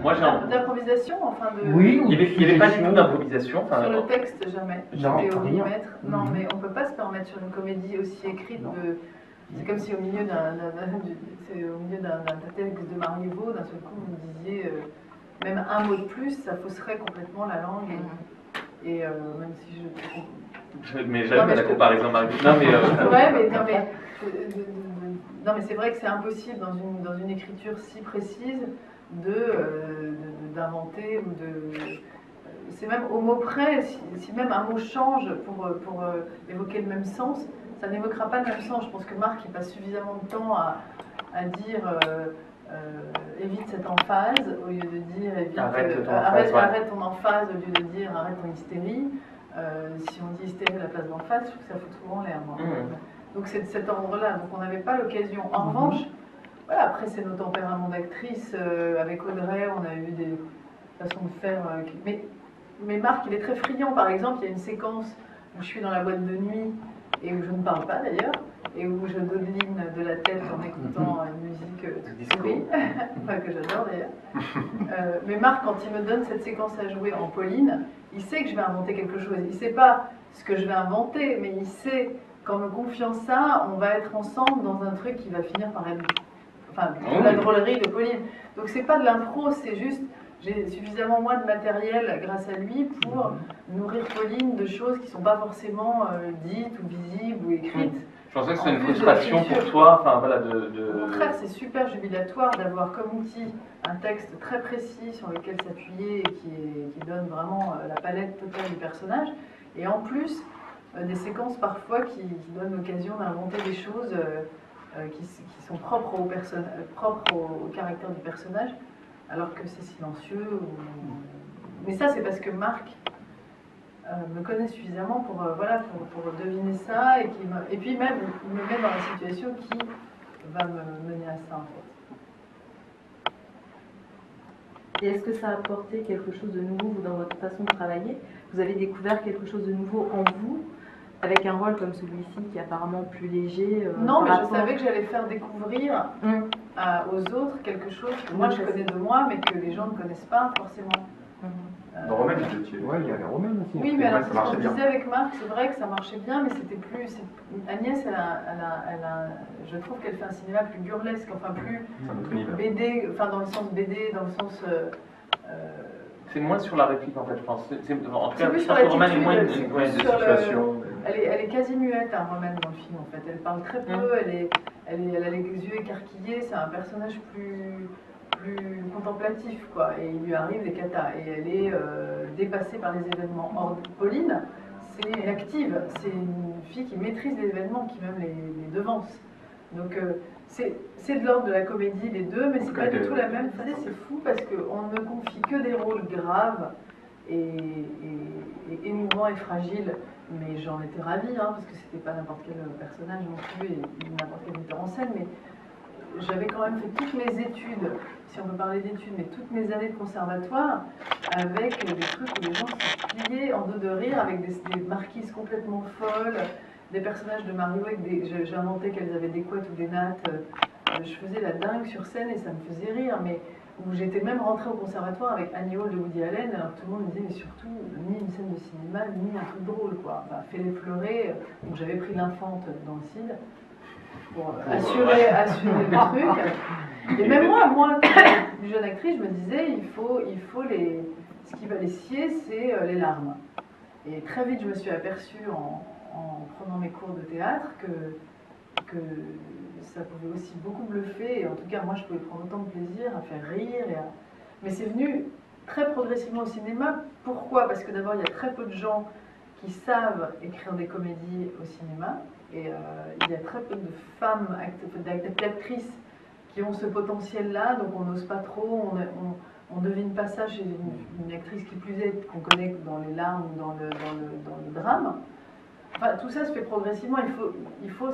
Moi, d'improvisation, enfin de... Oui, il n'y avait pas du tout d'improvisation. Enfin, sur le texte, jamais. Non, J'étais au rien. millimètre. Non, mais on ne peut pas se permettre sur une comédie aussi écrite de... C'est comme si au milieu d'un texte de Marivaux, d'un seul coup, vous disiez même un mot de plus, ça fausserait complètement la langue. Et même si je... Mais j'aime la comparaison Marivaux. Non, mais... Ouais, mais non, mais c'est vrai que c'est impossible dans une écriture si précise d'inventer ou de... C'est même au mot près, si même un mot change pour évoquer le même sens, ça n'évoquera pas le même sens. Je pense que Marc il passe suffisamment de temps à dire évite cette emphase au lieu de dire évite, arrête ton emphase au lieu de dire arrête ton hystérie. Si on dit hystérie à la place d'emphase, je trouve que ça fout trop en l'air. Donc c'est de cet ordre-là. Donc on n'avait pas l'occasion. En revanche, voilà, après c'est nos tempéraments d'actrice. Avec Audrey, on a eu des façons de faire. Mais Marc, il est très friand. Par exemple, il y a une séquence où je suis dans la boîte de nuit et où je ne parle pas d'ailleurs, et où je dodeline de la tête en écoutant une musique toute souris, enfin que j'adore d'ailleurs. Mais Marc, quand il me donne cette séquence à jouer en Pauline, il sait que je vais inventer quelque chose. Il ne sait pas ce que je vais inventer, mais il sait qu'en me confiant ça, on va être ensemble dans un truc qui va finir par être... Enfin, la drôlerie de Pauline. Donc c'est pas de l'impro, c'est juste... J'ai suffisamment moins de matériel grâce à lui pour nourrir Pauline de choses qui ne sont pas forcément dites ou visibles ou écrites. Je pensais que c'était une frustration pour toi. Enfin, voilà, Au contraire, c'est super jubilatoire d'avoir comme outil un texte très précis sur lequel s'appuyer et qui donne vraiment la palette totale du personnage. Et en plus, des séquences parfois qui donnent l'occasion d'inventer des choses qui sont propres au caractère du personnage. Alors que c'est silencieux. Mais ça, c'est parce que Marc me connaît suffisamment pour deviner ça et puis même me met dans la situation qui va me mener à ça en fait. Et est-ce que ça a apporté quelque chose de nouveau vous, dans votre façon de travailler? Vous avez découvert quelque chose de nouveau en vous avec un rôle comme celui-ci qui est apparemment plus léger? Non, mais je savais que j'allais faire découvrir aux autres quelque chose que moi je connais de moi, mais que les gens ne connaissent pas forcément. Dans Romaine, il y avait Romaine aussi. Oui, mais alors, ce qu'on disait avec Marc, c'est vrai que ça marchait bien, mais c'était plus... Agnès, je trouve qu'elle fait un cinéma plus burlesque, enfin plus BD, enfin dans le sens BD, dans le sens... c'est moins sur la réplique en fait, je pense. En tout cas, plus je pense que Romaine est moins une situation. Elle est quasi muette, hein, Romaine, dans le film, en fait. Elle parle très peu, elle a les yeux écarquillés, c'est un personnage plus contemplatif, quoi. Et il lui arrive des catas. Et elle est dépassée par les événements. Or, Pauline, c'est active. C'est une fille qui maîtrise les événements, qui même les devance. Donc, c'est de l'ordre de la comédie, les deux, mais c'est pas du tout la même. Vous savez, c'est fou parce qu'on ne confie que des rôles graves et émouvants et fragiles. Mais j'en étais ravie, hein, parce que c'était pas n'importe quel personnage non plus, et n'importe quel metteur en scène, mais j'avais quand même fait toutes mes études, si on peut parler d'études, mais toutes mes années de conservatoire, avec des trucs où les gens se pliaient en dos de rire, avec des marquises complètement folles, des personnages de Marivaux, j'inventais qu'elles avaient des couettes ou des nattes, je faisais la dingue sur scène et ça me faisait rire, mais où j'étais même rentrée au conservatoire avec Annie Hall de Woody Allen, alors que tout le monde me disait, mais surtout, ni une scène de cinéma, ni un truc drôle, quoi. Enfin, fais-les pleurer. Donc j'avais pris l'infante dans le CID pour assurer le truc. Et même moi, une jeune actrice, je me disais, ce qui va les scier, c'est les larmes. Et très vite, je me suis aperçue en prenant mes cours de théâtre que ça pouvait aussi beaucoup bluffer, et en tout cas moi je pouvais prendre autant de plaisir à faire rire, mais c'est venu très progressivement au cinéma. Pourquoi? Parce que d'abord il y a très peu de gens qui savent écrire des comédies au cinéma, et il y a très peu de femmes d'actrices qui ont ce potentiel-là, donc on n'ose pas trop, on devine pas ça chez une actrice qui plus est, qu'on connaît dans les larmes ou dans le drame. Enfin, tout ça se fait progressivement, il faut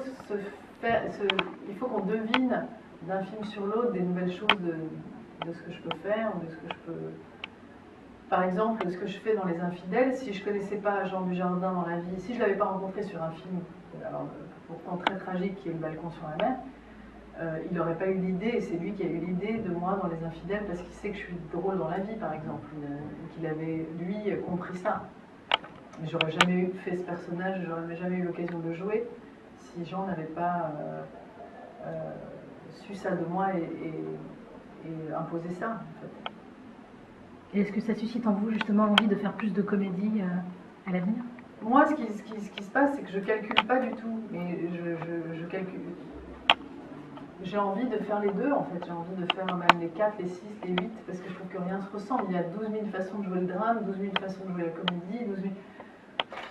qu'on devine d'un film sur l'autre des nouvelles choses de ce que je peux faire, de ce que je peux... Par exemple, ce que je fais dans Les Infidèles, si je ne connaissais pas Jean Dujardin dans la vie, si je ne l'avais pas rencontré sur un film, alors, pourtant très tragique, qui est Le Balcon sur la mer, il n'aurait pas eu l'idée, et c'est lui qui a eu l'idée de moi dans Les Infidèles, parce qu'il sait que je suis drôle dans la vie, par exemple, qu'il avait, lui, compris ça. Mais j'aurais jamais fait ce personnage, j'aurais jamais eu l'occasion de jouer si Jean n'avait pas su ça de moi et imposé ça, en fait. Et est-ce que ça suscite en vous justement envie de faire plus de comédie à l'avenir? Moi, ce qui se passe, c'est que je calcule pas du tout, mais je calcule. J'ai envie de faire les deux, en fait. J'ai envie de faire même les 4, les 6, les 8, parce que je trouve que rien se ressemble. Il y a 12 000 façons de jouer le drame, 12 000 façons de jouer la comédie, 12 000...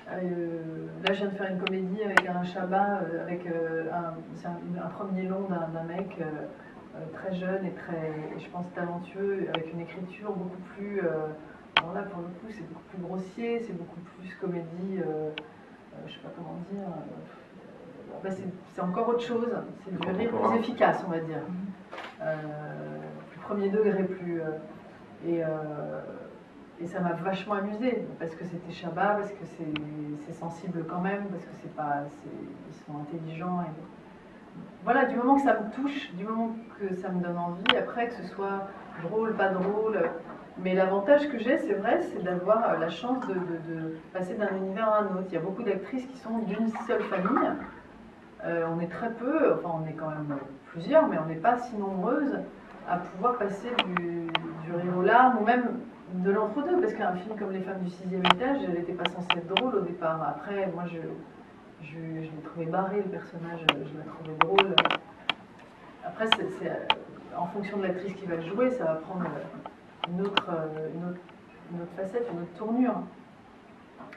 là, je viens de faire une comédie avec Alain Chabat, avec un premier long d'un mec très jeune et très, je pense, talentueux, avec une écriture beaucoup plus... alors là, pour le coup, c'est beaucoup plus grossier, c'est beaucoup plus comédie, je sais pas comment dire... bah, c'est encore autre chose, c'est du rire plus efficace, on va dire. Plus premier degré, plus... et ça m'a vachement amusée, parce que c'était Chabat, parce que c'est sensible quand même, parce que c'est pas... ils sont intelligents. Et... Voilà, du moment que ça me touche, du moment que ça me donne envie, après que ce soit drôle, pas drôle... Mais l'avantage que j'ai, c'est vrai, c'est d'avoir la chance de passer d'un univers à un autre. Il y a beaucoup d'actrices qui sont d'une seule famille. On est très peu, enfin on est quand même plusieurs, mais on n'est pas si nombreuses à pouvoir passer du rire aux larmes ou même de l'entre-deux. Parce qu'un film comme Les Femmes du 6e étage, elle n'était pas censée être drôle au départ. Après, moi je l'ai trouvé barré, le personnage, je l'ai trouvé drôle. Après, en fonction de l'actrice qui va le jouer, ça va prendre une autre facette, une autre tournure.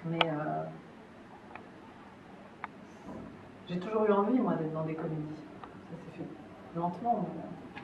Mais j'ai toujours eu envie, moi, d'être dans des comédies. Ça s'est fait lentement. Mais...